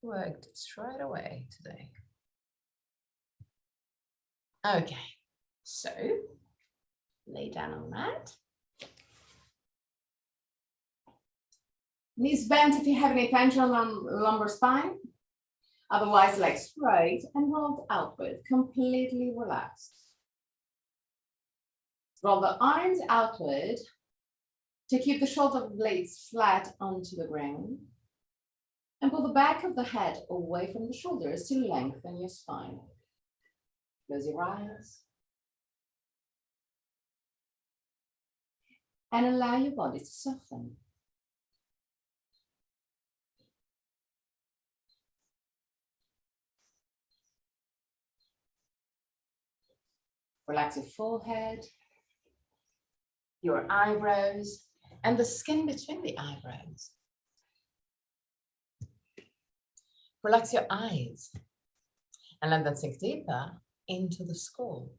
Worked straight away today. Okay, so lay down on that. Knees bent if you have any tension on lumbar spine. Otherwise, legs straight and rolled outward, completely relaxed. Roll the arms outward to keep the shoulder blades flat onto the ground. And pull the back of the head away from the shoulders to lengthen your spine. Close your eyes. And allow your body to soften. Relax your forehead, your eyebrows, and the skin between the eyebrows. Relax your eyes and let them sink deeper into the skull.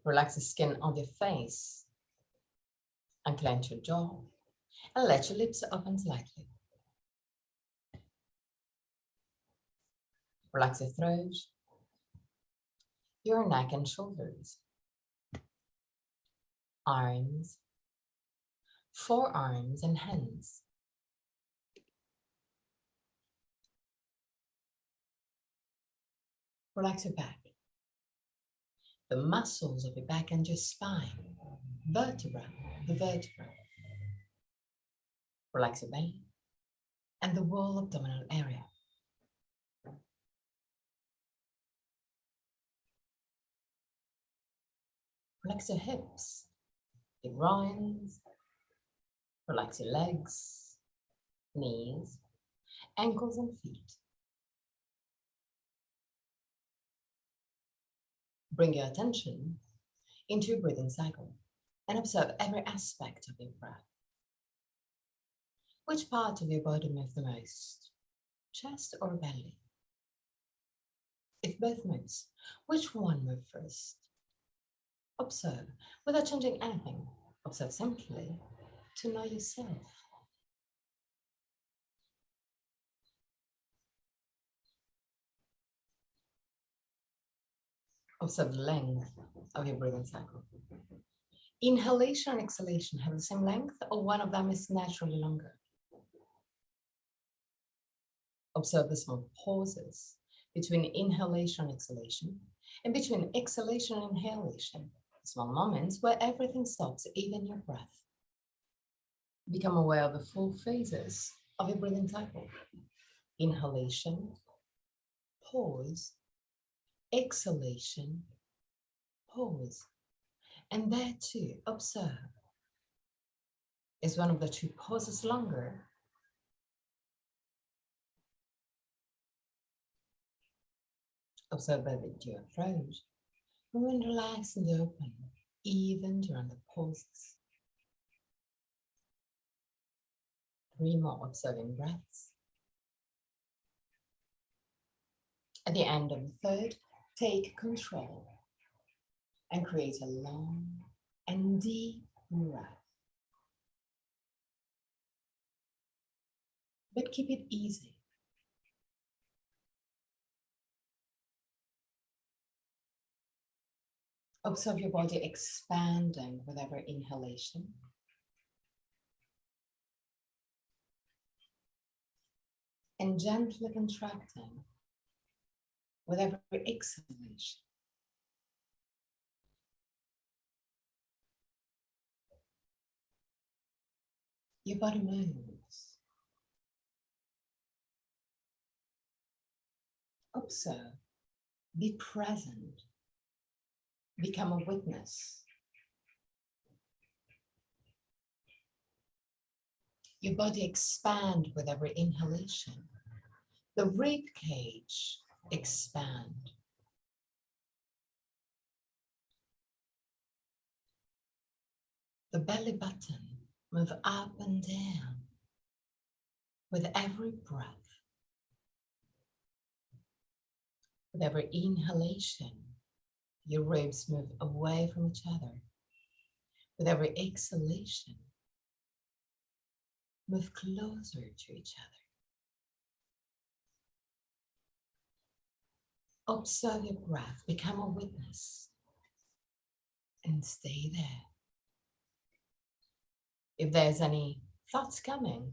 Relax the skin on your face and clench your jaw and let your lips open slightly. Relax your throat, your neck and shoulders, arms, forearms and hands. Relax your back, the muscles of your back and your spine, vertebra to vertebra. Relax your belly and the whole abdominal area. Relax your hips, your groins, relax your legs, knees, ankles and feet. Bring your attention into your breathing cycle and observe every aspect of your breath. Which part of your body moves the most? Chest or belly? If both moves, which one moves first? Observe without changing anything. Observe simply to know yourself. Observe the length of your breathing cycle. Inhalation and exhalation have the same length, or one of them is naturally longer. Observe the small pauses between inhalation and exhalation, and between exhalation and inhalation, small moments where everything stops, even your breath. Become aware of the full phases of your breathing cycle. Inhalation, pause, exhalation, pause. And there too, observe. Is one of the two pauses longer? Observe whether your throat remain relaxed and open, even during the pauses. 3 more observing breaths. At the end of the third, take control and create a long and deep breath. But keep it easy. Observe your body expanding with every inhalation and gently contracting with every exhalation. Your body moves. Observe, be present, become a witness. Your body expands with every inhalation. The rib cage expand. The belly button move up and down with every breath. With every inhalation, your ribs move away from each other. With every exhalation, Move closer to each other. Observe your breath, become a witness, and stay there. If there's any thoughts coming,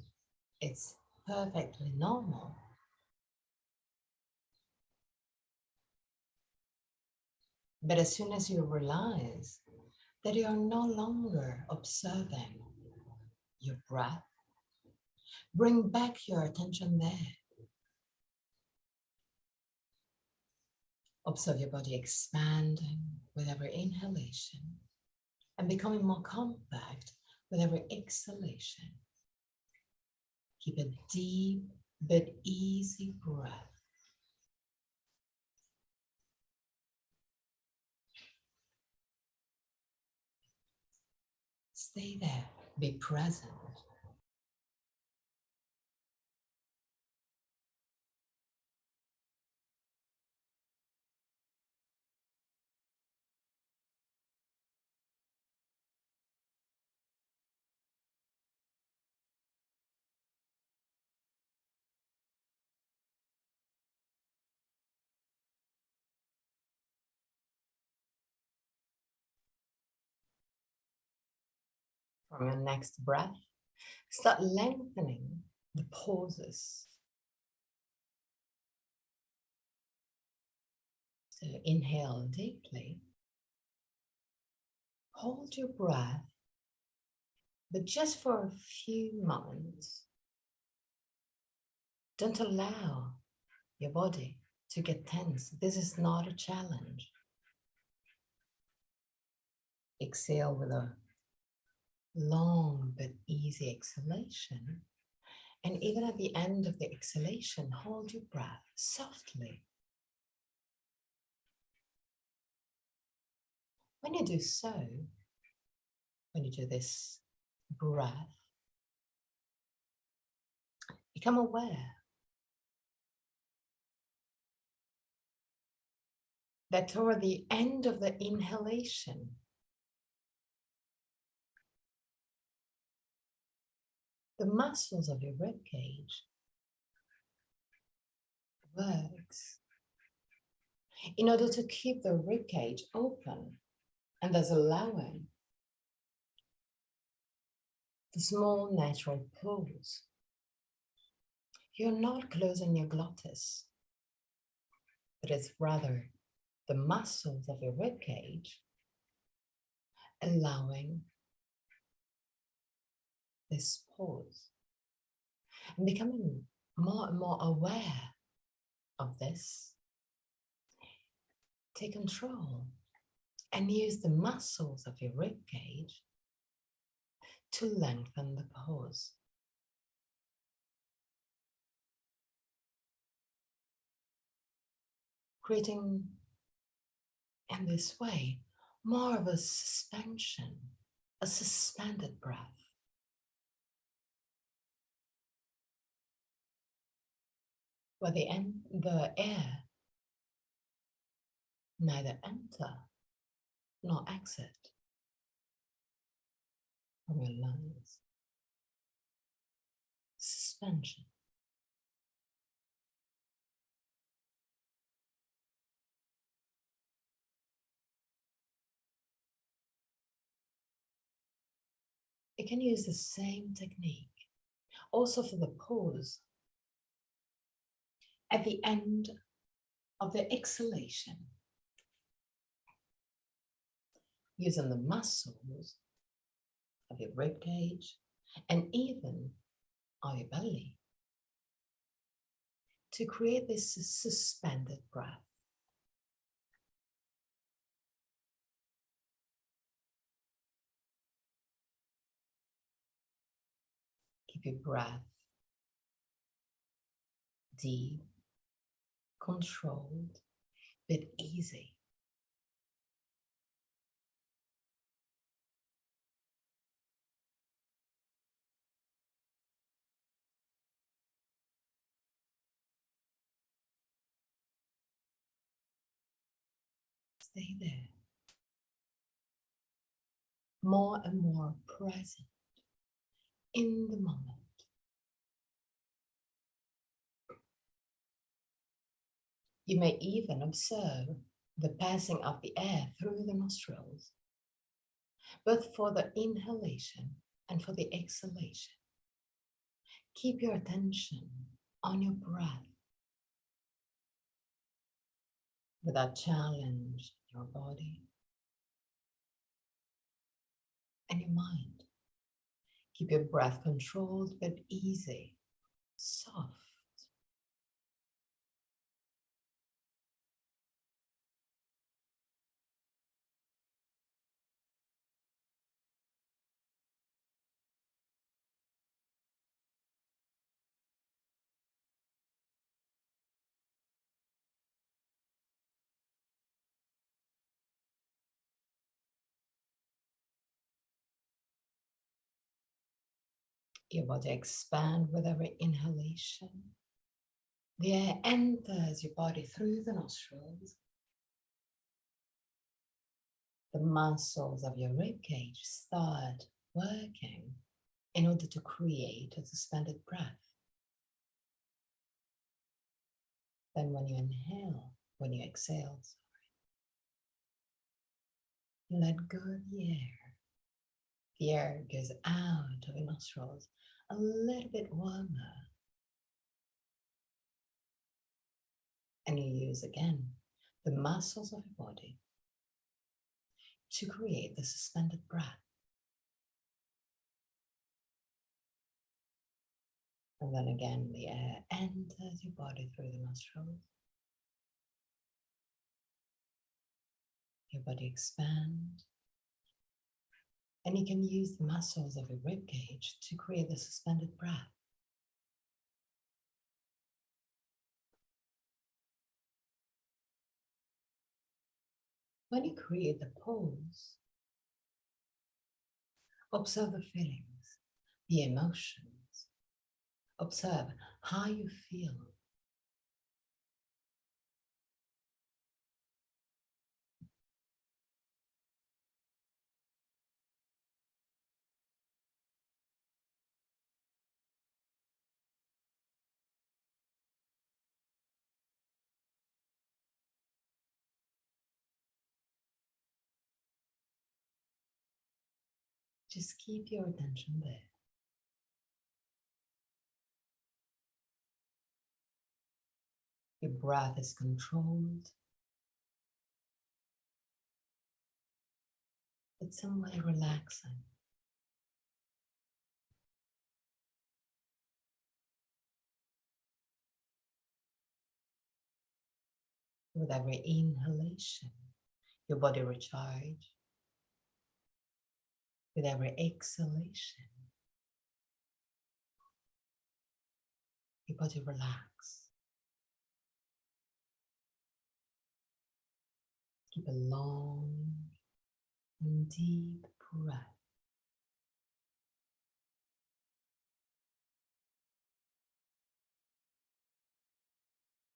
it's perfectly normal. But as soon as you realize that you are no longer observing your breath, bring back your attention there. Observe your body expanding with every inhalation and becoming more compact with every exhalation. Keep a deep but easy breath. Stay there, be present. From your next breath, start lengthening the pauses. So inhale deeply, hold your breath, but just for a few moments. Don't allow your body to get tense. This is not a challenge. Exhale with a long but easy exhalation. And even at the end of the exhalation, hold your breath softly. When you do so, when you do this breath, become aware that toward the end of the inhalation, the muscles of your rib cage works in order to keep the rib cage open and thus allowing the small natural pause. You're not closing your glottis, but it's rather the muscles of your rib cage allowing this pause and becoming more and more aware of this. Take control and use the muscles of your rib cage to lengthen the pause. Creating in this way more of a suspension, a suspended breath. Where the air neither enter nor exit from your lungs. Suspension. You can use the same technique also for the pause at the end of the exhalation, using the muscles of your rib cage and even of your belly to create this suspended breath. Keep your breath deep, controlled, but easy. Stay there. More and more present in the moment. You may even observe the passing of the air through the nostrils, both for the inhalation and for the exhalation. Keep your attention on your breath without challenge in your body and your mind. Keep your breath controlled but easy, soft. Your body expands with every inhalation. The air enters your body through the nostrils. The muscles of your rib cage start working in order to create a suspended breath. Then when you exhale, you let go of the air. The air goes out of your nostrils a little bit warmer. And you use again the muscles of your body to create the suspended breath. And then again, the air enters your body through the nostrils. Your body expands. And you can use the muscles of your rib cage to create the suspended breath. When you create the pause, observe the feelings, the emotions. Observe how you feel. Just keep your attention there. Your breath is controlled, but somewhat relaxing. With every inhalation, your body recharges. With every exhalation, your body relax. Keep a long and deep breath.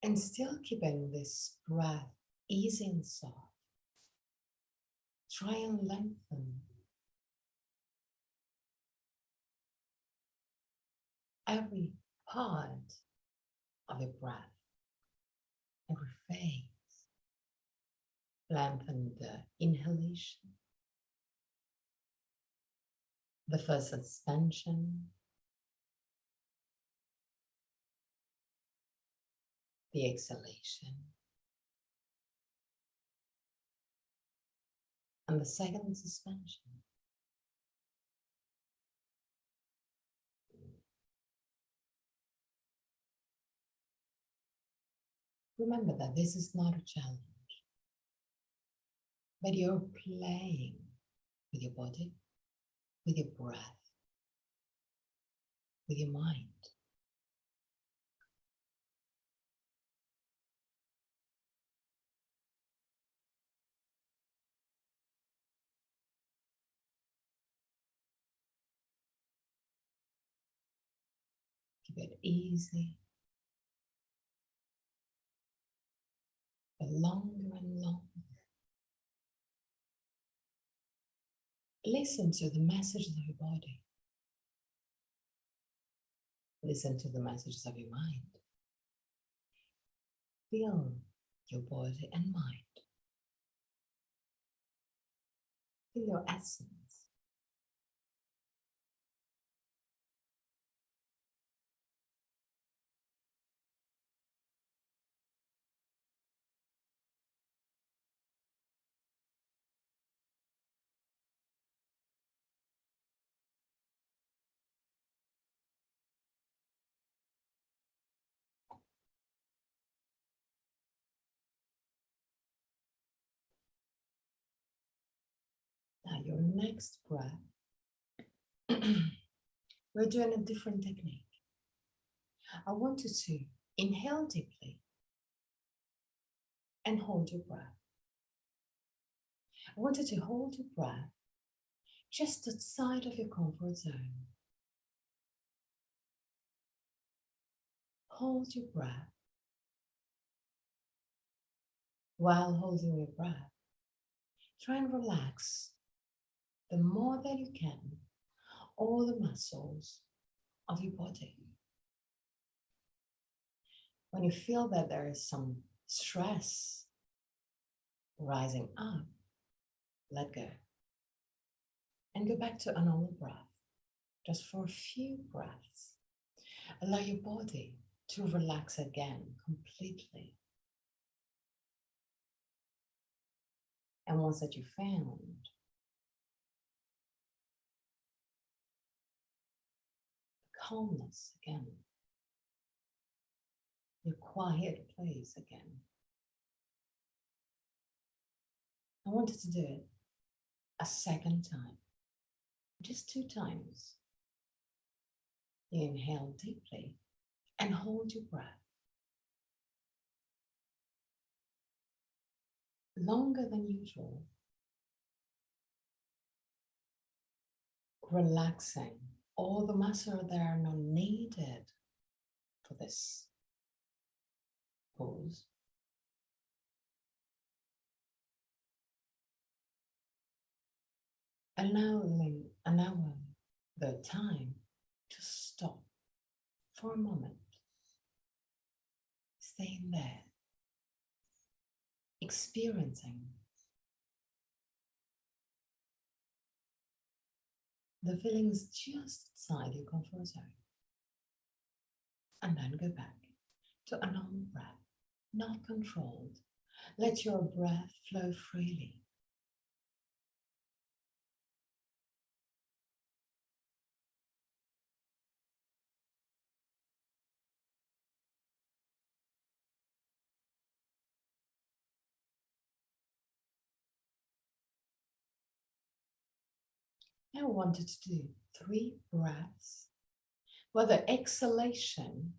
And still keeping this breath easy and soft. Try and lengthen every part of your breath, every phase. Lengthen the inhalation, the first suspension, the exhalation, and the second suspension. Remember that this is not a challenge, but you're playing with your body, with your breath, with your mind. Keep it easy, but longer and longer. Listen to the messages of your body. Listen to the messages of your mind. Feel your body and mind. Feel your essence. Now your next breath, we're doing a different technique. I want you to inhale deeply and hold your breath. I want you to hold your breath just outside of your comfort zone. Hold your breath. While holding your breath, try and relax the more that you can all the muscles of your body. When you feel that there is some stress rising up, let go. And go back to a normal breath, just for a few breaths. Allow your body to relax again completely. And once that you found calmness again, your quiet place again, I wanted to do it a second time, just 2 times. You inhale deeply and hold your breath longer than usual, relaxing all the muscles that are not needed for this pose. Allowing the time to stop for a moment, staying there, experiencing the feelings just outside your comfort zone, and then go back to a normal breath, not controlled. Let your breath flow freely. Now I wanted to do 3 breaths where the exhalation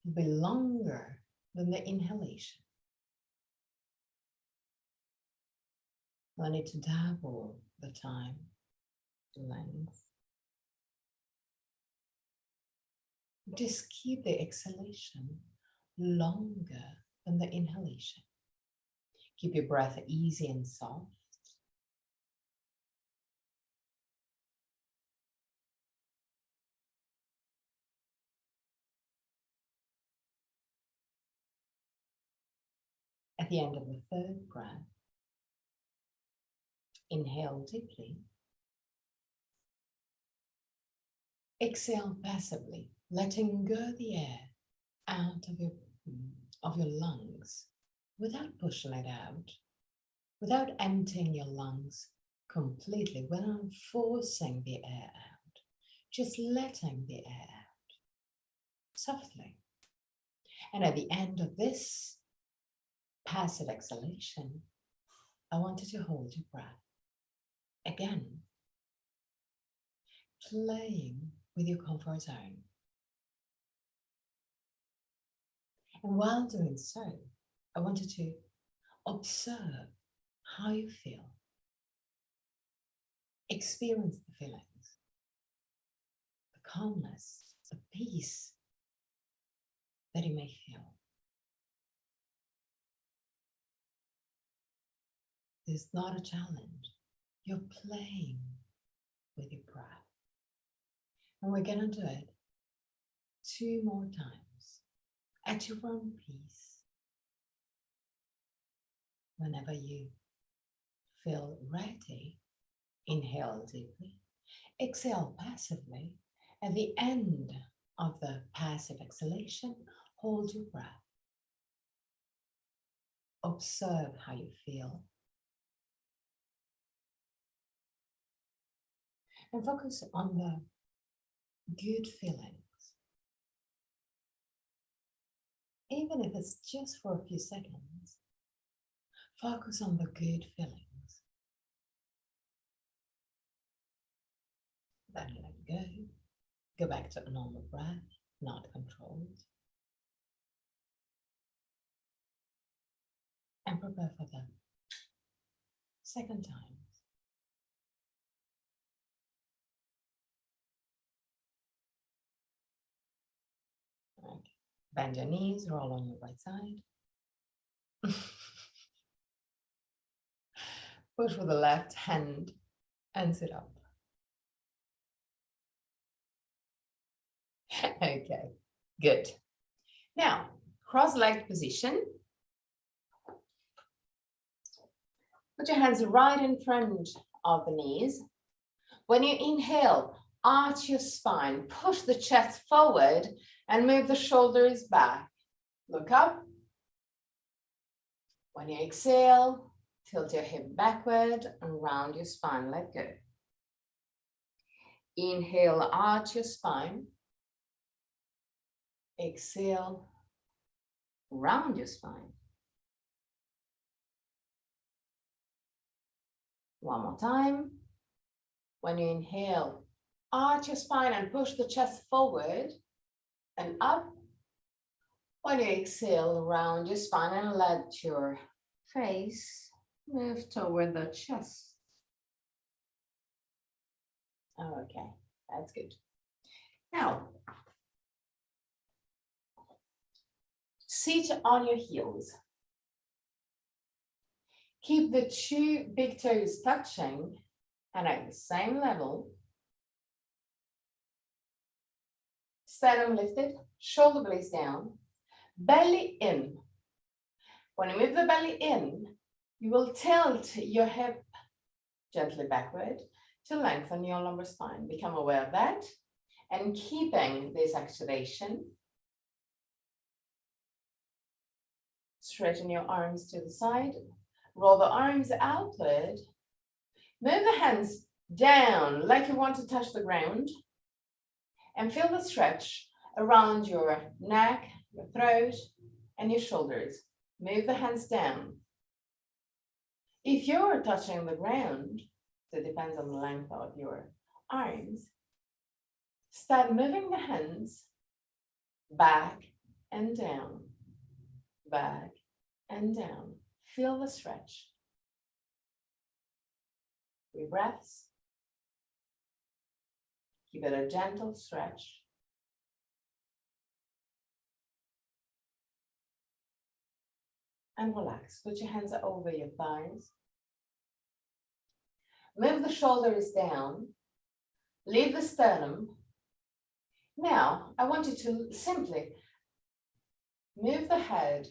will be longer than the inhalation. I need to double the time, length. Just keep the exhalation longer than the inhalation. Keep your breath easy and soft. At the end of the 3rd breath, inhale deeply. Exhale passively, letting go the air out of your lungs without pushing it out, without emptying your lungs completely, without forcing the air out, just letting the air out softly. And at the end of this passive exhalation, I want you to hold your breath again, playing with your comfort zone. And while doing so, I want you to observe how you feel. Experience the feelings, the calmness, the peace that you may feel. It's not a challenge. You're playing with your breath. And we're going to do it 2 more times at your own pace. Whenever you feel ready, inhale deeply, exhale passively. At the end of the passive exhalation, hold your breath. Observe how you feel. And focus on the good feelings. Even if it's just for a few seconds, focus on the good feelings. Then let go. Go back to a normal breath, not controlled. And prepare for the second time. Okay. Bend your knees, roll on your right side. Push with the left hand and sit up. Okay, good. Now, cross-legged position. Put your hands right in front of the knees. When you inhale, arch your spine, push the chest forward and move the shoulders back. Look up. When you exhale, tilt your hip backward and round your spine, let go. Inhale, arch your spine. Exhale, round your spine. One more time. When you inhale, arch your spine and push the chest forward and up. When you exhale, round your spine and let your face move toward the chest. Okay, that's good. Now, sit on your heels. Keep the two big toes touching and at the same level. Sternum lifted, shoulder blades down, belly in. When you move the belly in, you will tilt your hip gently backward to lengthen your lumbar spine. Become aware of that and keeping this activation. Straighten your arms to the side. Roll the arms outward. Move the hands down like you want to touch the ground. And feel the stretch around your neck, your throat, and your shoulders. Move the hands down. If you're touching the ground, so it depends on the length of your arms, start moving the hands back and down, back and down. Feel the stretch. 3 breaths. Keep it a gentle stretch. And relax. Put your hands over your thighs. Move the shoulders down. Leave the sternum. Now, I want you to simply move the head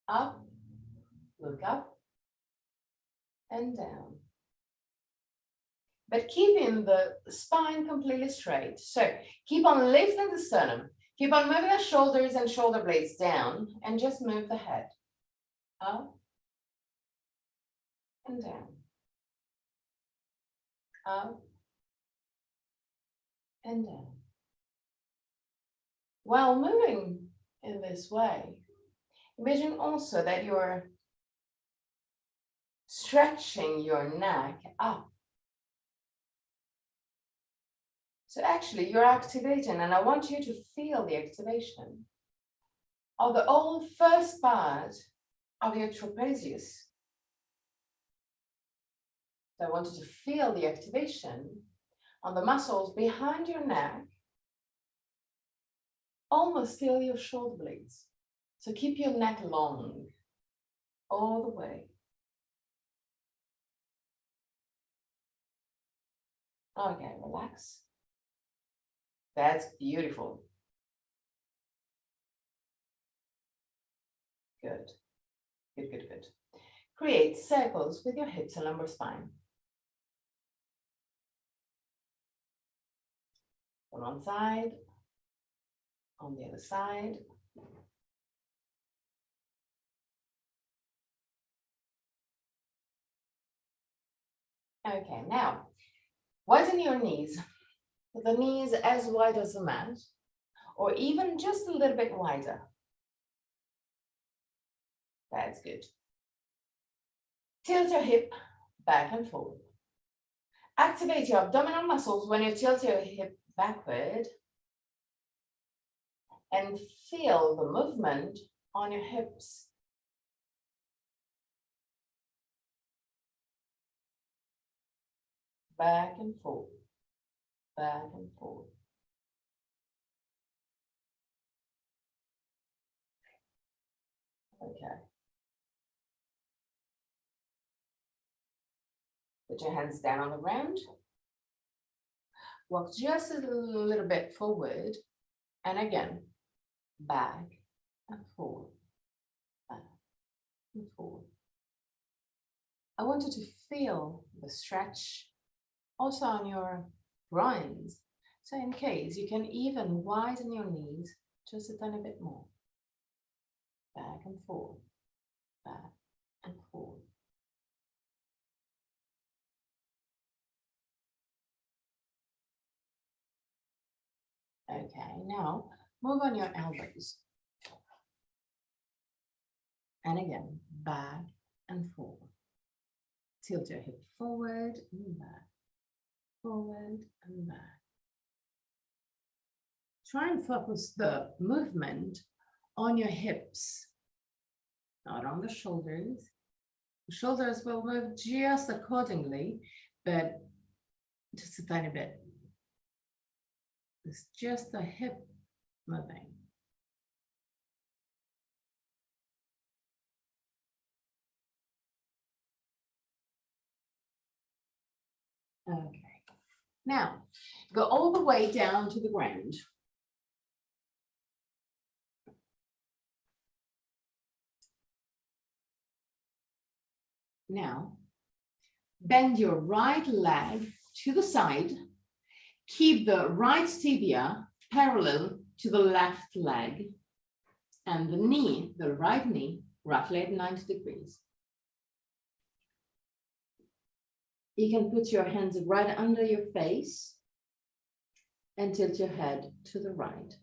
up, look up, and down. But keeping the spine completely straight. So keep on lifting the sternum. Keep on moving the shoulders and shoulder blades down and just move the head up and down. Up and down. While moving in this way, imagine also that you're stretching your neck up. So actually you're activating, and I want you to feel the activation of the whole first part of your trapezius. So I want you to feel the activation on the muscles behind your neck, almost till your shoulder blades. So keep your neck long all the way. Okay, relax. That's beautiful. Good, good, good, good. Create circles with your hips and lumbar spine. On one side, on the other side. Okay, now, widen your knees. The knees as wide as the mat, or even just a little bit wider. That's good. Tilt your hip back and forward. Activate your abdominal muscles when you tilt your hip backward and feel the movement on your hips. Back and forward, back and forward. Okay. Put your hands down on the ground. Walk just a little bit forward, and again, back and forward, back and forward. I want you to feel the stretch also on your groins. So in case, you can even widen your knees just a tiny bit more. Back and forward, back and forward. Okay, now move on your elbows. And again, back and forward. Tilt your hip forward and back, forward and back. Try and focus the movement on your hips, not on the shoulders. The shoulders will move just accordingly, but just a tiny bit. It's just the hip moving. Okay. Now, go all the way down to the ground. Now, bend your right leg to the side. Keep the right tibia parallel to the left leg and the knee, the right knee, roughly at 90 degrees. You can put your hands right under your face and tilt your head to the right.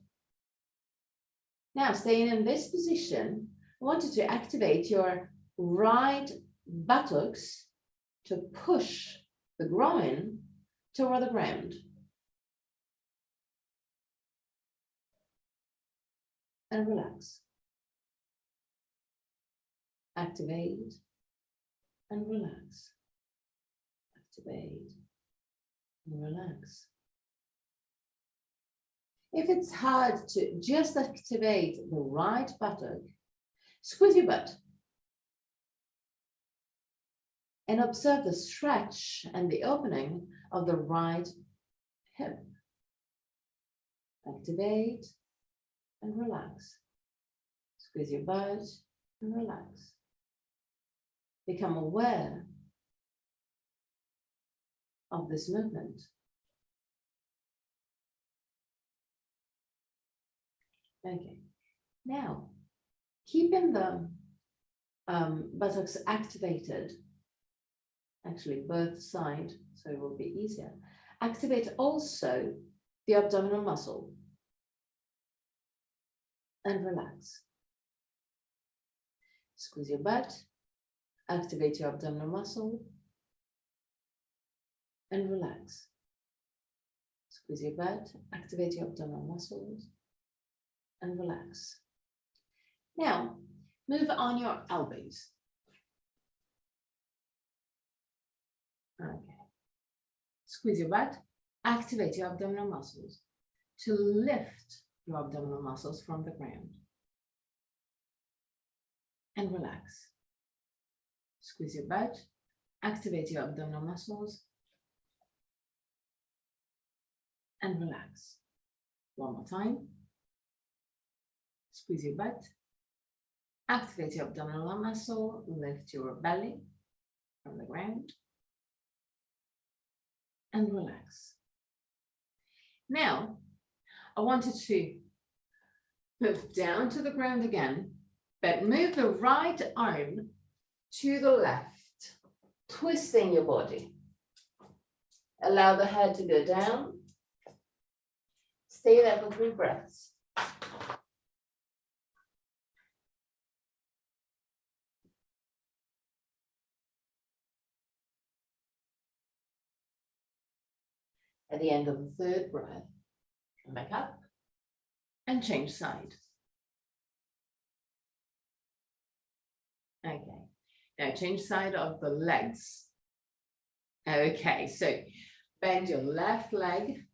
Now, staying in this position, I want you to activate your right buttocks to push the groin toward the ground. And relax. Activate and relax. Activate and relax. If it's hard to just activate the right buttock, squeeze your butt and observe the stretch and the opening of the right hip. Activate and relax. Squeeze your butt and relax. Become aware of this movement. Okay, now keeping the buttocks activated, actually both sides, so it will be easier. Activate also the abdominal muscle and relax. Squeeze your butt, activate your abdominal muscle and relax. Squeeze your butt, activate your abdominal muscles and relax. Now, move on your elbows. Okay. Squeeze your butt, activate your abdominal muscles to lift your abdominal muscles from the ground. And relax. Squeeze your butt, activate your abdominal muscles and relax. One more time. Squeeze your butt, Activate your abdominal muscle, lift your belly from the ground, and relax. Now, I wanted to move down to the ground again, but move the right arm to the left, twisting your body. Allow the head to go down. Stay there for 3 breaths. At the end of the 3rd breath, come back up and change side. Okay, now change side of the legs. Okay, so bend your left leg,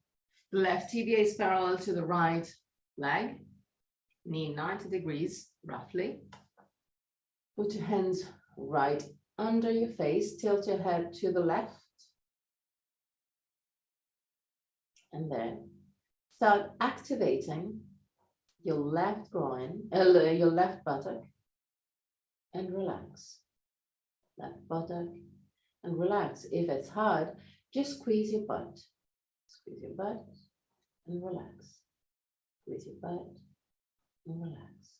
left tibia is parallel to the right leg, knee 90 degrees roughly. Put your hands right under your face, tilt your head to the left. And then start activating your left groin, your left buttock, and relax. Left buttock and relax. If it's hard, just squeeze your butt. Squeeze your butt and relax. Squeeze your butt and relax.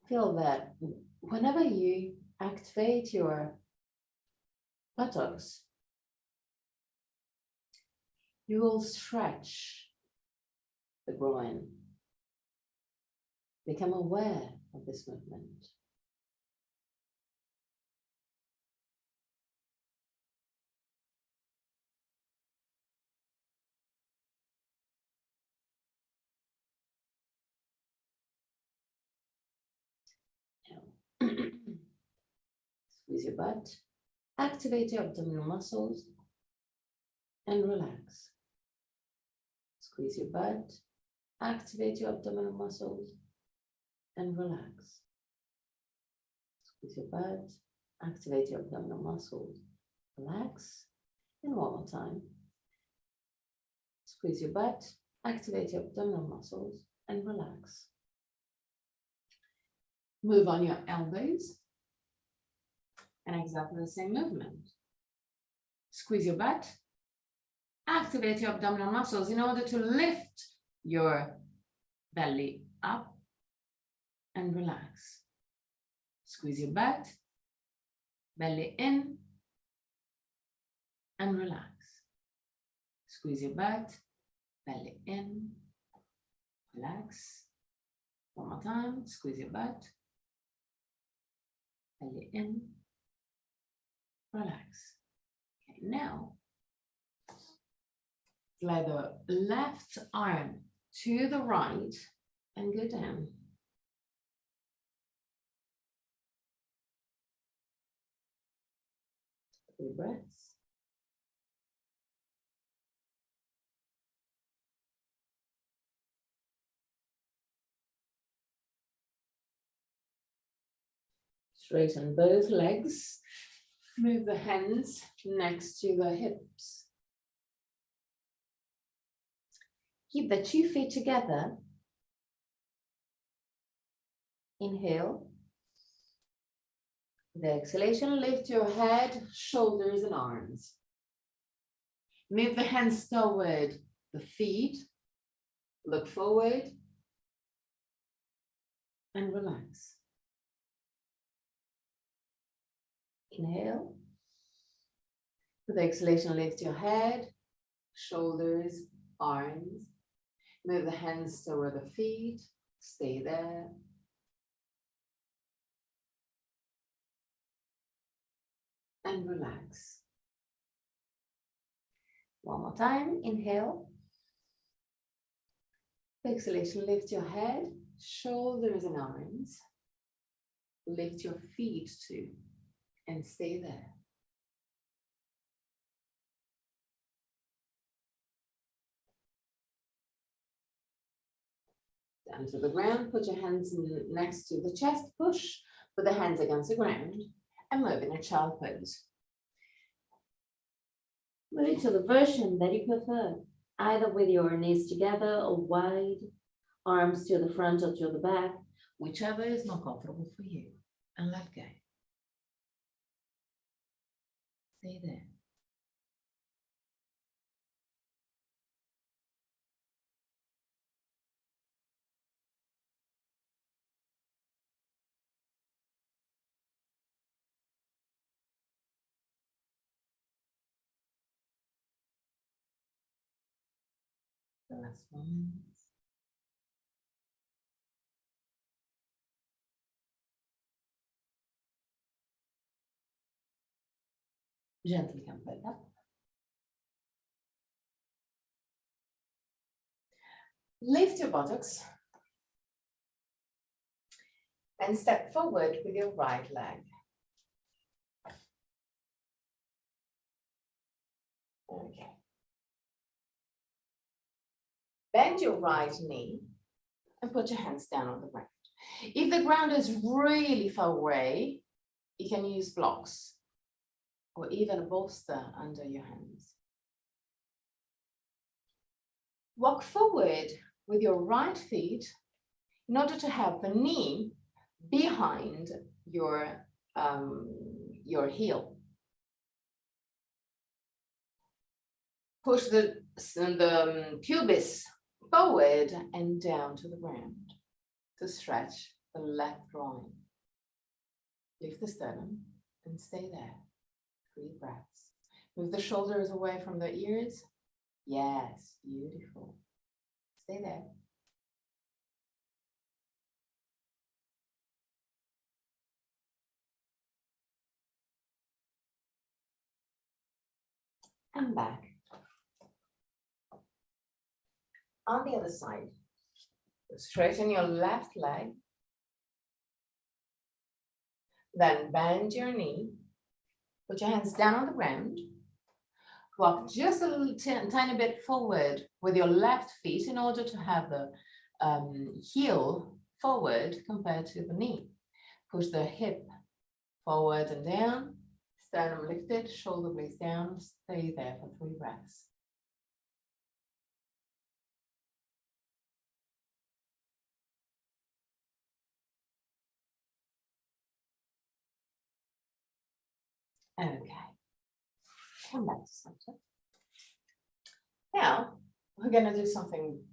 Feel that whenever you activate your buttocks, you will stretch the groin. Become aware of this movement. Squeeze your butt, activate your abdominal muscles, and relax. Squeeze your butt, activate your abdominal muscles, and relax. Squeeze your butt, activate your abdominal muscles, relax, and one more time. Squeeze your butt, activate your abdominal muscles, and relax. Move on your elbows, and exactly the same movement. Squeeze your butt, activate your abdominal muscles in order to lift your belly up and relax. Squeeze your butt, belly in, and relax. Squeeze your butt, belly in, relax. One more time, squeeze your butt, belly in, relax. Okay, now, slide the left arm to the right and go down. 3 breaths. Straighten both legs. Move the hands next to the hips. Keep the 2 feet together. Inhale. With the exhalation, lift your head, shoulders, and arms. Move the hands toward the feet. Look forward. And relax. Inhale. With the exhalation, lift your head, shoulders, arms. Move the hands toward the feet. Stay there. And relax. One more time. Inhale. Exhalation, lift your head, shoulders, and arms. Lift your feet too, and stay there. Down to the ground, put your hands next to the chest, push with the hands against the ground, and move in a child pose. Move to the version that you prefer, either with your knees together or wide, arms to the front or to the back, whichever is more comfortable for you, and let go. Stay there. The last moment. Gently come back up. Lift your buttocks and step forward with your right leg. Okay. Bend your right knee and put your hands down on the ground. If the ground is really far away, you can use blocks or even a bolster under your hands. Walk forward with your right feet in order to have the knee behind your heel. Push the pubis forward and down to the ground to stretch the left groin. Lift the sternum and stay there. 3 breaths. Move the shoulders away from the ears. Yes, beautiful. Stay there. And back. On the other side, straighten your left leg. Then bend your knee. Put your hands down on the ground. Walk just a little tiny bit forward with your left feet in order to have the heel forward compared to the knee. Push the hip forward and down. Sternum lifted, shoulder blades down. Stay there for 3 breaths. Okay. Come back to center. Now, we're going to do something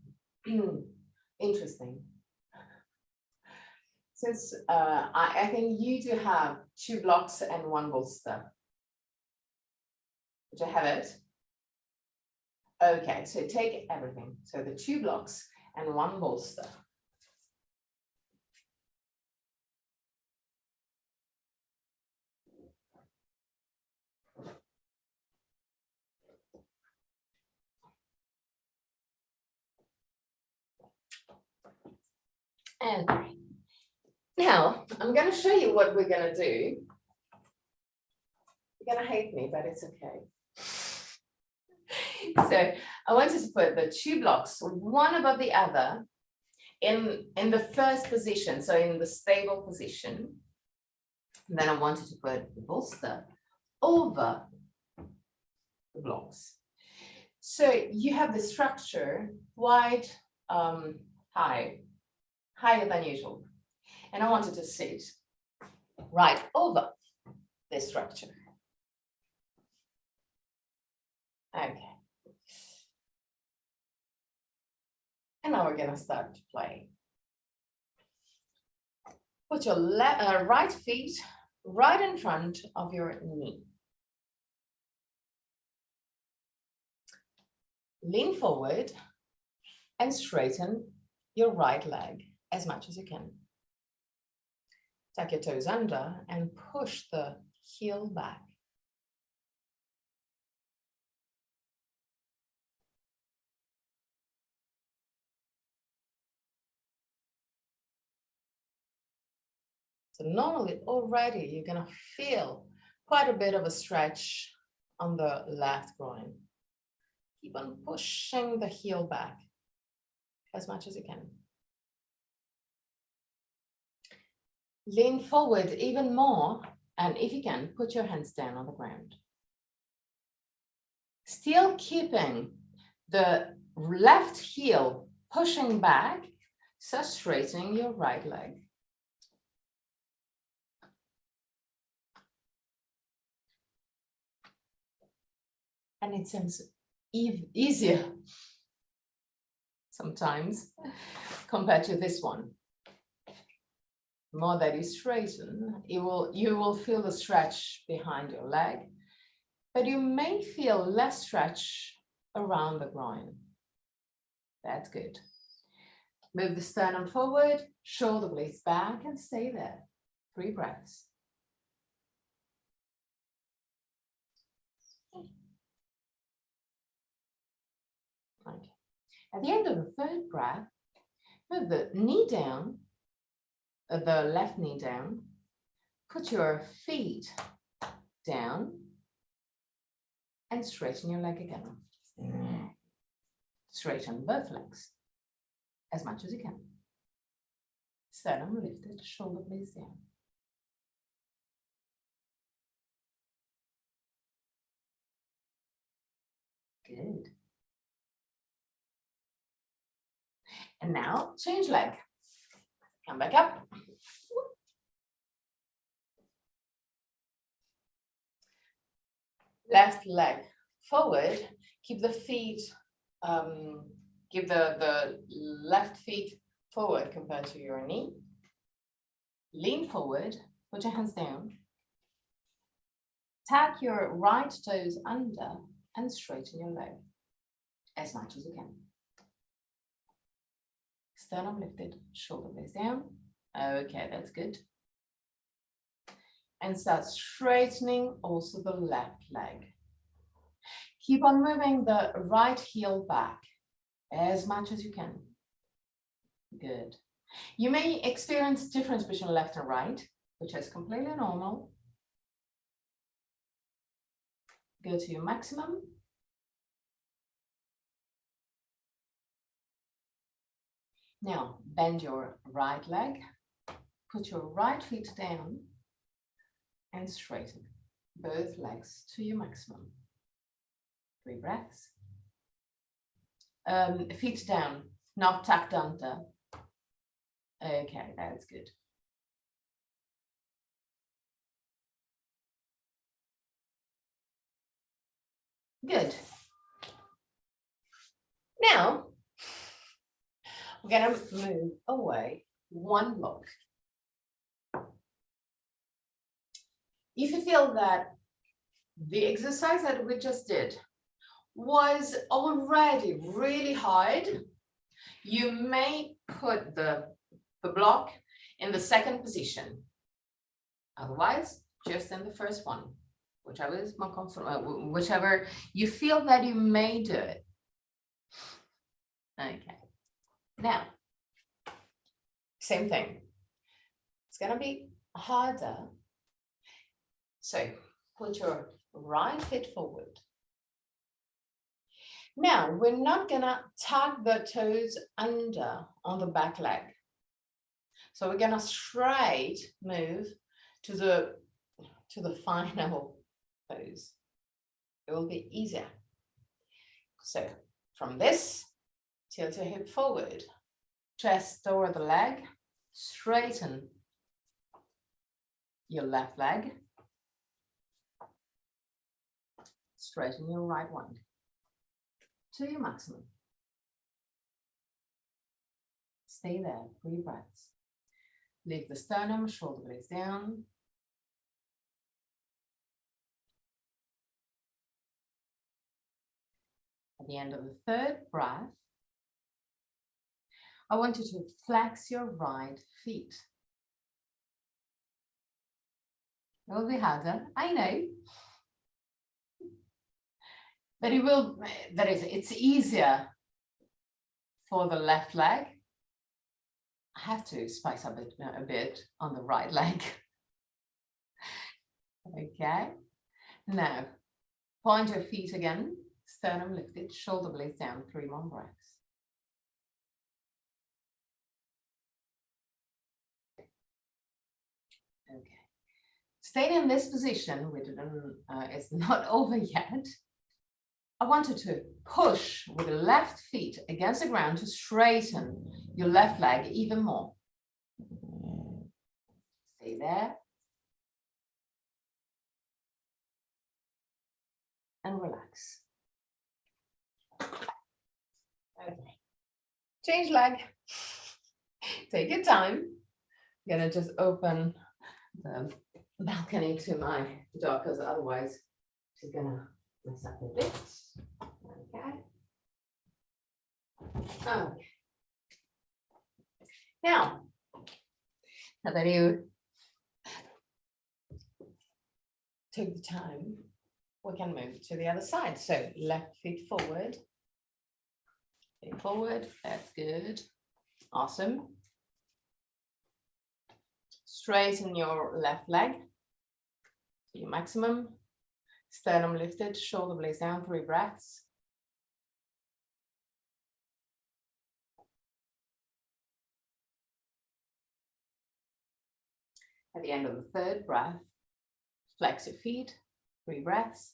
interesting. Since I think you do have 2 blocks and 1 bolster. Do you have it? Okay, so take everything. So the 2 blocks and 1 bolster. Okay. Now, I'm going to show you what we're going to do. You're going to hate me, but it's okay. So I wanted to put the 2 blocks, one above the other, in the first position, so in the stable position. And then I wanted to put the bolster over the blocks. So you have the structure quite higher than usual. And I wanted to sit right over this structure. Okay. And now we're going to start to play. Put your right feet right in front of your knee. Lean forward and straighten your right leg as much as you can. Tuck your toes under and push the heel back. So normally already you're going to feel quite a bit of a stretch on the left groin. Keep on pushing the heel back as much as you can. Lean forward even more, and if you can, put your hands down on the ground. Still keeping the left heel pushing back, so straightening your right leg. And it seems easier sometimes compared to this one. The more that you straighten, you will feel the stretch behind your leg, but you may feel less stretch around the groin. That's good. Move the sternum forward, shoulder blades back, and stay there. 3 breaths. Okay. At the end of the 3rd breath, move the knee down, the left knee down, put your feet down, and straighten your leg again. Straighten both legs as much as you can. Sternum lifted, shoulder blades down. Good. And now change leg. Come back up. Left leg forward. Keep the feet, give the left feet forward compared to your knee. Lean forward, put your hands down. Tuck your right toes under and straighten your leg as much as you can. Sternum lifted, shoulder blades down. Okay, that's good. And start straightening also the left leg. Keep on moving the right heel back as much as you can. Good. You may experience difference between left and right, which is completely normal. Go to your maximum. Now, bend your right leg, put your right feet down, and straighten both legs to your maximum. 3 breaths. Feet down, not tucked under. Okay, that's good. Good. Now, we're going to move away 1 block. If you feel that the exercise that we just did was already really hard, you may put the block in the 2nd position. Otherwise, just in the 1st one, whichever is more comfortable, whichever you feel that you may do it. Okay. Now, same thing. It's going to be harder. So put your right foot forward. Now, we're not going to tuck the toes under on the back leg. So we're going to straight move to the final pose. It will be easier. So from this, tilt your hip forward, chest toward the leg, straighten your left leg, straighten your right one to your maximum. Stay there, 3 breaths. Leave the sternum, shoulder blades down. At the end of the 3rd breath, I want you to flex your right feet. It will be harder, I know. But it's easier for the left leg. I have to spice up a bit on the right leg. Okay. Now, point your feet again, sternum lifted, shoulder blades down, 3 more breaths. Okay. Stay in this position. It's not over yet. I want you to push with the left feet against the ground to straighten your left leg even more. Stay there. And relax. Okay. Change leg. Take your time. I'm gonna just open the balcony to my dog because otherwise she's gonna mess up a bit. Okay. Okay. Now that you took the time, we can move to the other side. So left feet forward. Feet forward. That's good. Awesome. Straighten your left leg to your maximum. Sternum lifted, shoulder blades down, 3 breaths. At the end of the 3rd breath, flex your feet, 3 breaths.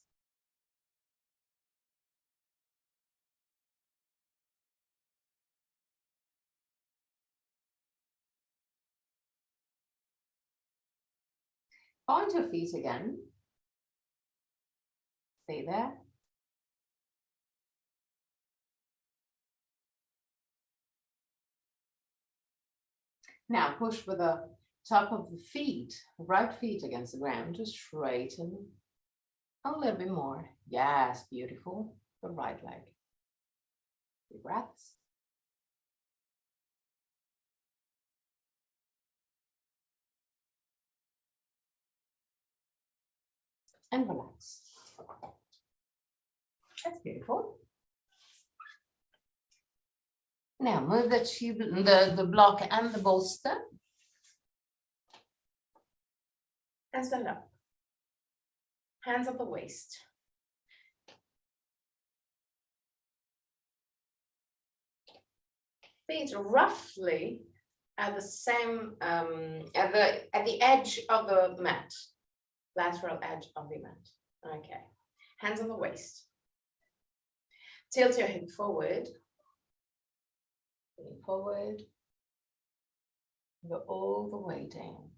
Point your feet again. Stay there. Now push with the top of the feet, right feet against the ground to straighten a little bit more. Yes, beautiful. The right leg. 3 breaths. And relax. That's beautiful. Now move the tube, the block and the bolster. And stand up. Hands at the waist. Feet roughly at the same at the edge of the mat, lateral edge of the mat. Okay. Hands on the waist. Tilt your hip forward. Lean forward. Go all the way down.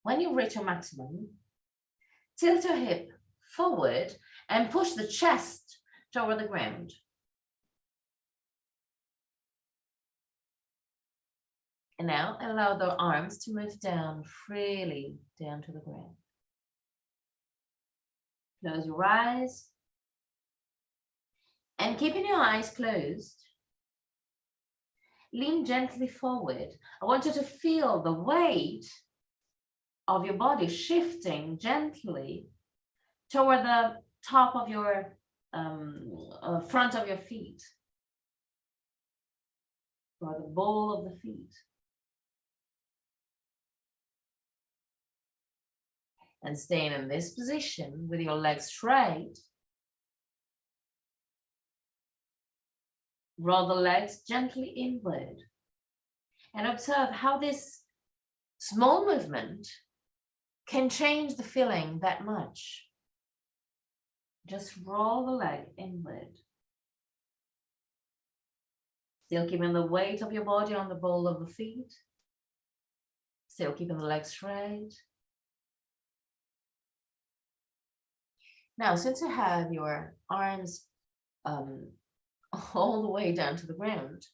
When you reach your maximum, tilt your hip forward and push the chest toward the ground. And now allow the arms to move down freely down to the ground. Close your eyes. And keeping your eyes closed, lean gently forward. I want you to feel the weight of your body shifting gently toward the top of your front of your feet, or the ball of the feet. And staying in this position with your legs straight, roll the legs gently inward and observe how this small movement can change the feeling that much. Just roll the leg inward. Still keeping the weight of your body on the ball of the feet. Still keeping the legs straight. Now, since you have your arms all the way down to the ground,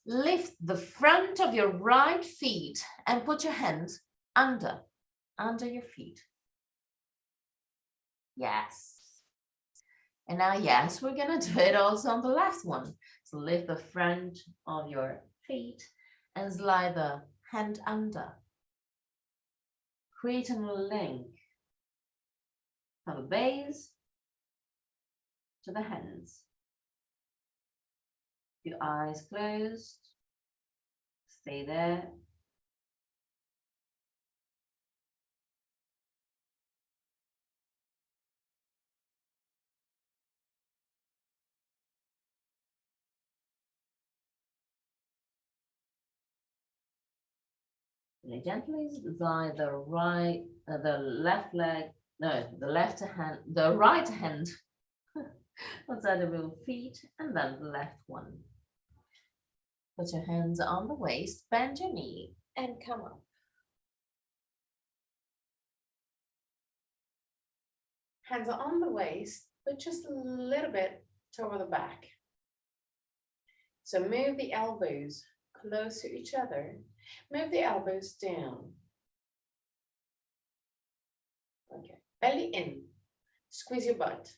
lift the front of your right feet and put your hands under your feet. Yes. And now, yes, we're gonna do it also on the last one. So lift the front of your feet and slide the hand under, creating a link from the base to the hands. Your eyes closed, stay there. And gently slide the right hand outside of your feet, and then the left one. Put your hands on the waist, bend your knee, and come up. Hands are on the waist, but just a little bit toward the back. So move the elbows close to each other. Move the elbows down. Okay, belly in. Squeeze your butt.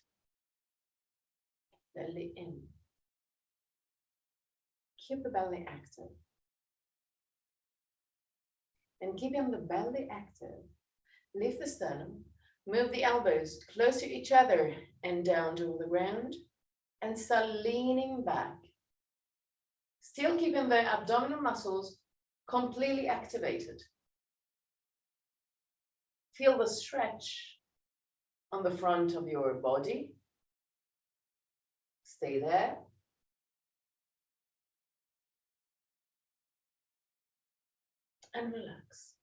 Belly in. Keep the belly active. And keeping the belly active, lift the sternum, move the elbows close to each other and down to the ground, and start leaning back. Still keeping the abdominal muscles completely activated. Feel the stretch on the front of your body. Stay there. And relax.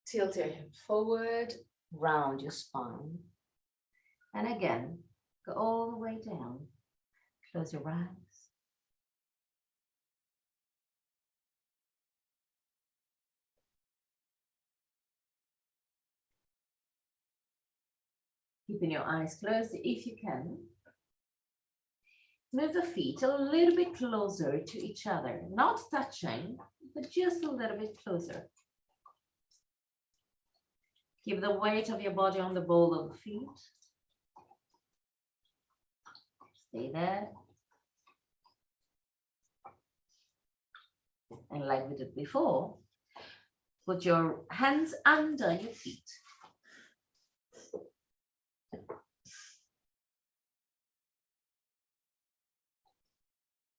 Tilt your hip forward, round your spine. And again, go all the way down. Close your eyes. Keeping your eyes closed if you can. Move the feet a little bit closer to each other, not touching, but just a little bit closer. Keep the weight of your body on the ball of the feet. Stay there. And like we did before, put your hands under your feet.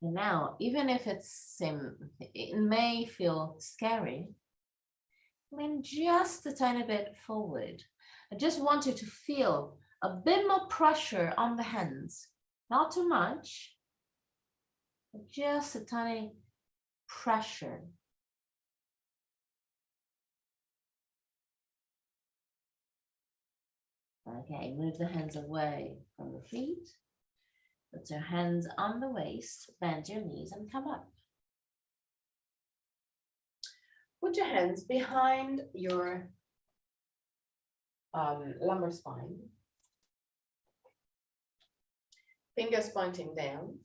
And now, even if it may feel scary, lean just a tiny bit forward. I just want you to feel a bit more pressure on the hands. Not too much, but just a tiny pressure. Okay, move the hands away from the feet. Put your hands on the waist, bend your knees and come up. Put your hands behind your lumbar spine. Fingers pointing down.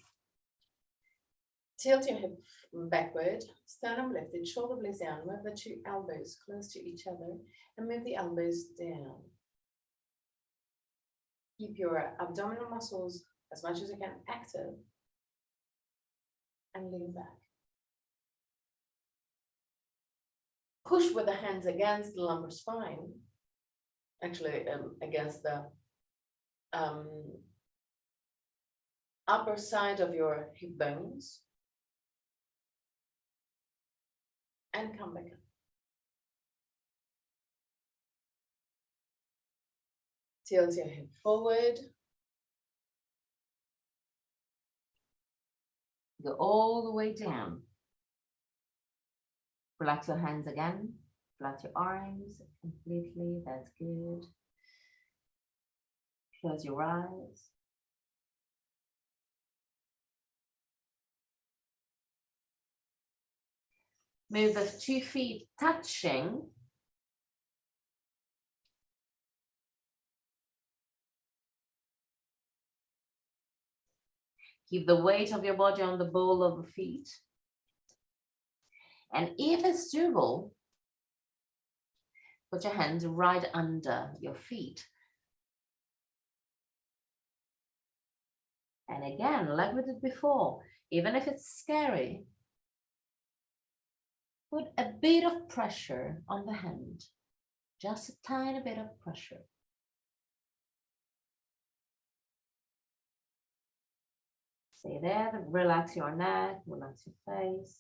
Tilt your hip backward, sternum lifted, shoulder blades down. Move the two elbows close to each other and move the elbows down. Keep your abdominal muscles as much as you can active and lean back. Push with the hands against the lumbar spine, actually against the upper side of your hip bones, and come back up. Tilt your hip forward. Go all the way down. Relax your hands again. Relax your arms completely. That's good. Close your eyes. Move the 2 feet touching. Keep the weight of your body on the ball of the feet. And if it's doable, put your hands right under your feet. And again, like we did before, even if it's scary, put a bit of pressure on the hand, just a tiny bit of pressure. Stay there, relax your neck, relax your face.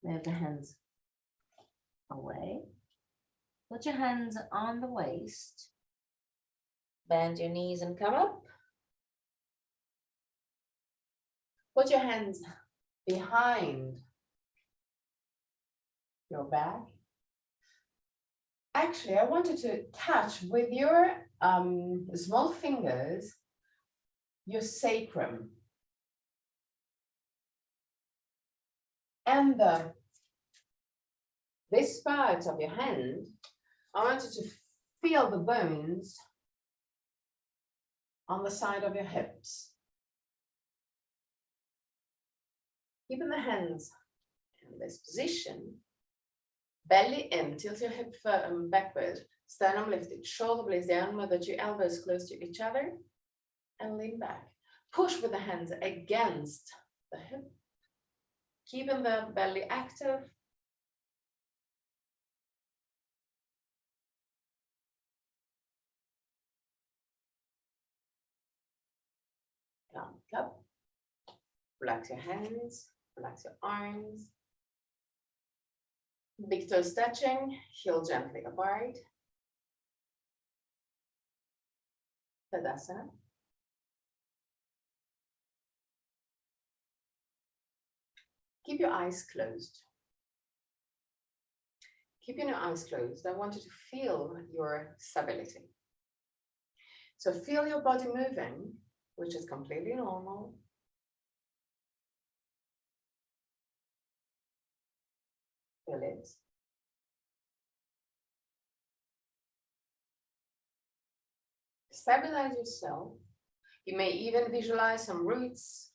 Move the hands away. Put your hands on the waist. Bend your knees and come up. Put your hands behind your back. Actually, I wanted to touch with your small fingers your sacrum. And this part of your hand, I want you to feel the bones on the side of your hips. Keeping the hands in this position, belly in, tilt your hip backward, sternum lifted, shoulder blades down, move your elbows close to each other, and lean back. Push with the hands against the hip, keeping the belly active. Come up. Relax your hands, relax your arms. Big toes touching, heel gently apart. Tadasana. Keep your eyes closed. Keeping your eyes closed, I want you to feel your stability. So feel your body moving, which is completely normal. Feel it. Stabilize yourself. You may even visualize some roots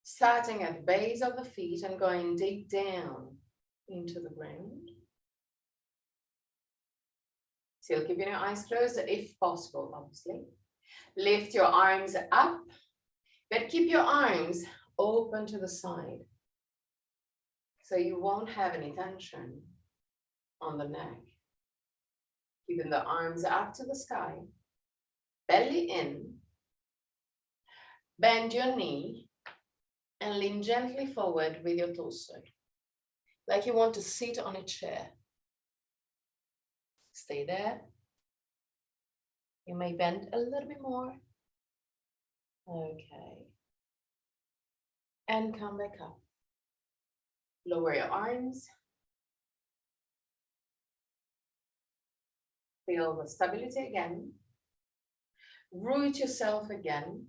starting at the base of the feet and going deep down into the ground. Still keeping your eyes closed if possible, obviously. Lift your arms up, but keep your arms open to the side. So you won't have any tension on the neck. Keeping the arms up to the sky, belly in, bend your knee and lean gently forward with your torso, like you want to sit on a chair. Stay there. You may bend a little bit more. Okay. And come back up. Lower your arms. Feel the stability again. Root yourself again.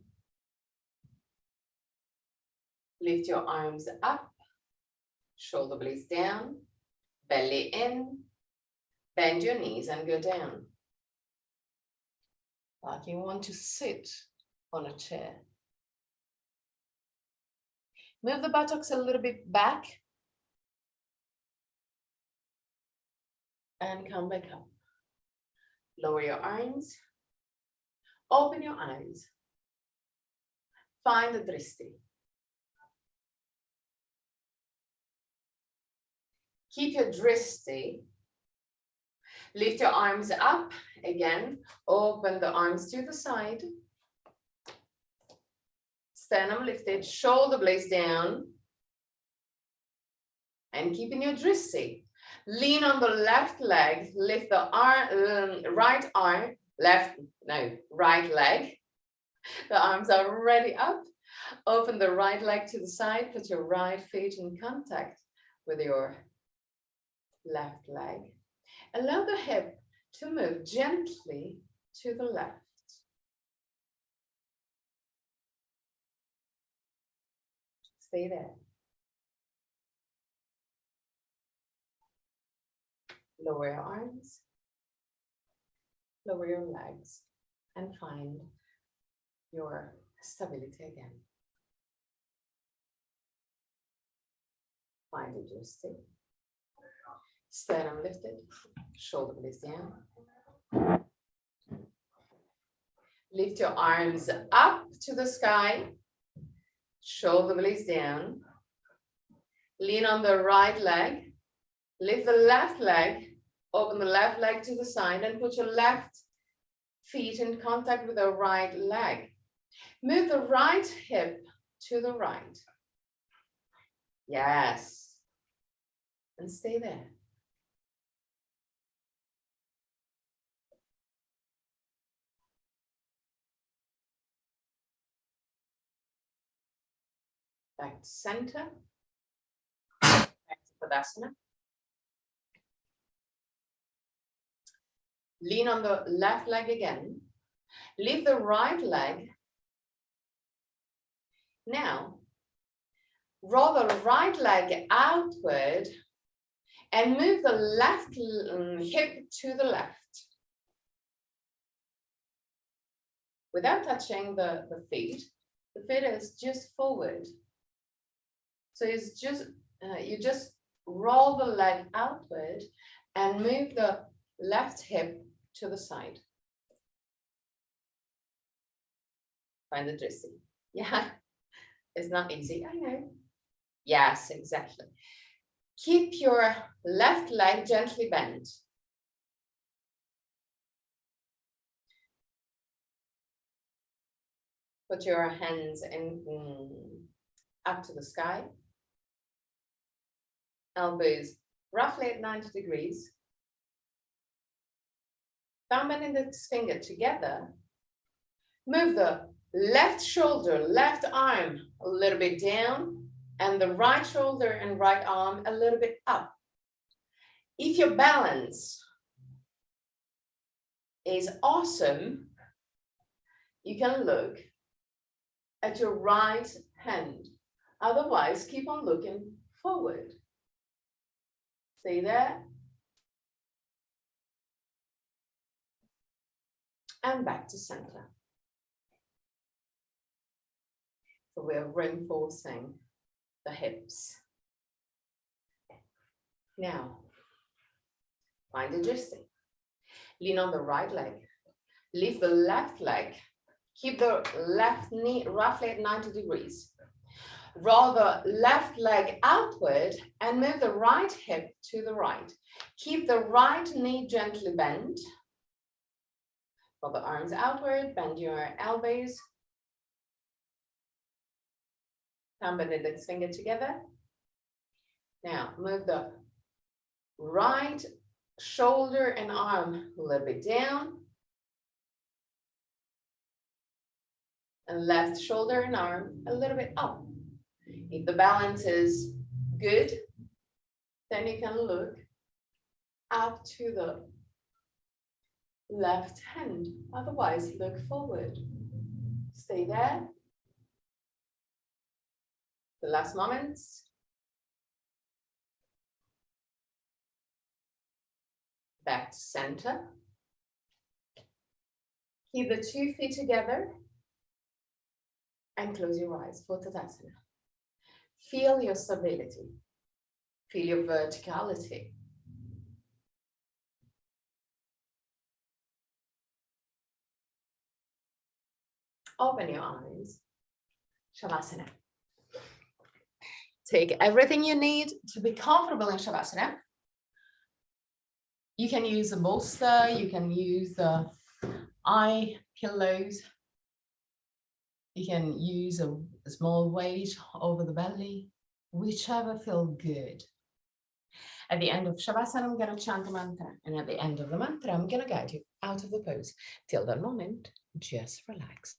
Lift your arms up. Shoulder blades down. Belly in. Bend your knees and go down. Like you want to sit on a chair. Move the buttocks a little bit back. And come back up. Lower your arms. Open your eyes. Find the drishti. Keep your drishti. Lift your arms up. Again, open the arms to the side. Sternum lifted, shoulder blades down. And keeping your drishti. Lean on the left leg, lift the right leg. The arms are already up. Open the right leg to the side, put your right foot in contact with your left leg. Allow the hip to move gently to the left. Stay there. Lower your arms, lower your legs, and find your stability again. Find your drishti. Sternum lifted, shoulder blades down. Lift your arms up to the sky, shoulder blades down. Lean on the right leg, lift the left leg, open the left leg to the side and put your left feet in contact with the right leg. Move the right hip to the right. Yes. And stay there. Back to center. Back to Tadasana. Lean on the left leg again. Lift the right leg. Now, Roll the right leg outward and move the left hip to the left. Without touching the feet. The feet is just forward. So it's just, you just roll the leg outward and move the left hip to the side. Find it interesting. Yeah, it's not easy, I know. Yes, exactly. Keep your left leg gently bent. Put your hands up to the sky. Elbows roughly at 90 degrees. Thumb and index finger together. Move the left shoulder, left arm a little bit down, and the right shoulder and right arm a little bit up. If your balance is awesome, you can look at your right hand. Otherwise, keep on looking forward. Stay there. And back to center. So we're reinforcing the hips. Now, find adjusting. Lean on the right leg. Lift the left leg. Keep the left knee roughly at 90 degrees. Roll the left leg outward and move the right hip to the right. Keep the right knee gently bent. Roll the arms outward, bend your elbows. Thumb and index finger together. Now move the right shoulder and arm a little bit down. And left shoulder and arm a little bit up. If the balance is good, then you can look up to the left hand. Otherwise, look forward. Stay there. The last moments. Back to center. Keep the 2 feet together and close your eyes for Tadasana. Feel your stability. Feel your verticality. Open your eyes. Shavasana. Take everything you need to be comfortable in Shavasana. You can use a bolster, you can use the eye pillows. You can use a small weight over the belly, whichever feels good. At the end of Shavasana, I'm going to chant a mantra. And at the end of the mantra, I'm going to guide you out of the pose. Till that moment, just relax.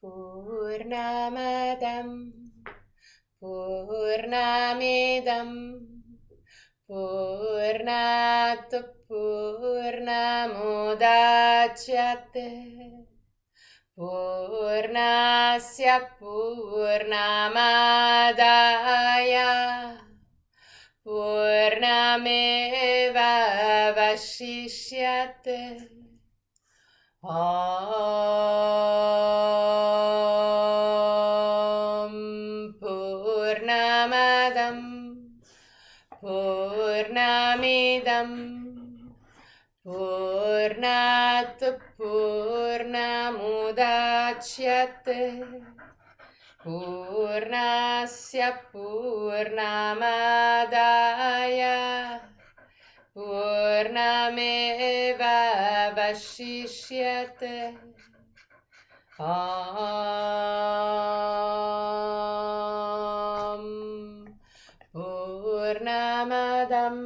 Purnamadam Purnamidam Purnat Purnamudachyate Purnasya Purnamadaya Purnameva Vashishyate Om Purnamadam Purnamidam Purnat Purnamudachyate Purnasya Purnamadaya Purnameva Vashishyate Om Purnamadam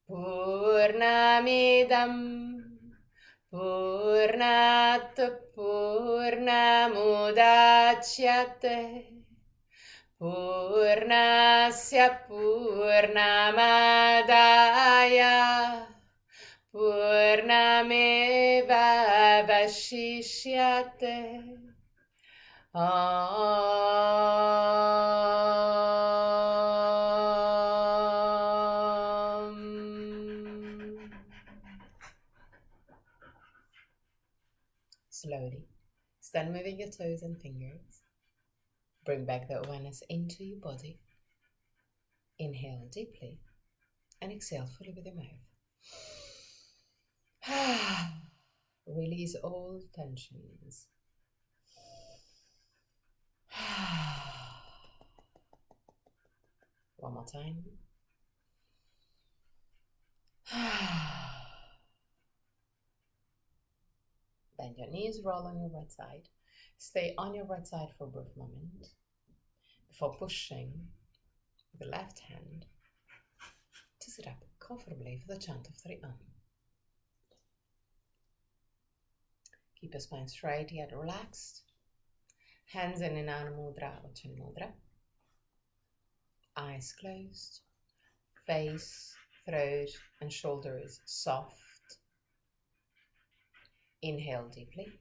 Purnamidam Purnat Purnamudachyate Purnasya Purnamadaya Purnameva Vashishyate Om. Slowly, start moving your toes and fingers. Bring back the awareness into your body. Inhale deeply and exhale fully with your mouth. Release all tensions. One more time. Bend your knees, roll on your right side. Stay on your right side for a brief moment before pushing the left hand to sit up comfortably for the chant of 3 Om. Keep your spine straight yet relaxed. Hands in Ananda Mudra or Chin Mudra. Eyes closed. Face, throat and shoulders soft. Inhale deeply.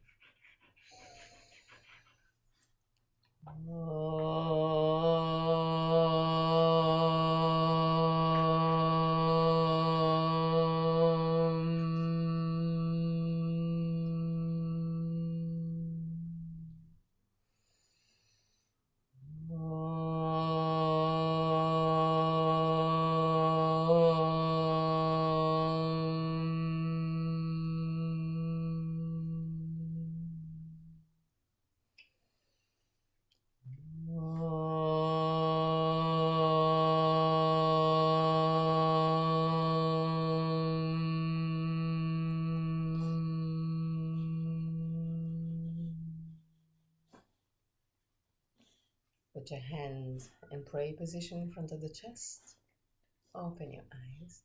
Put your hands in prayer position in front of the chest. Open your eyes.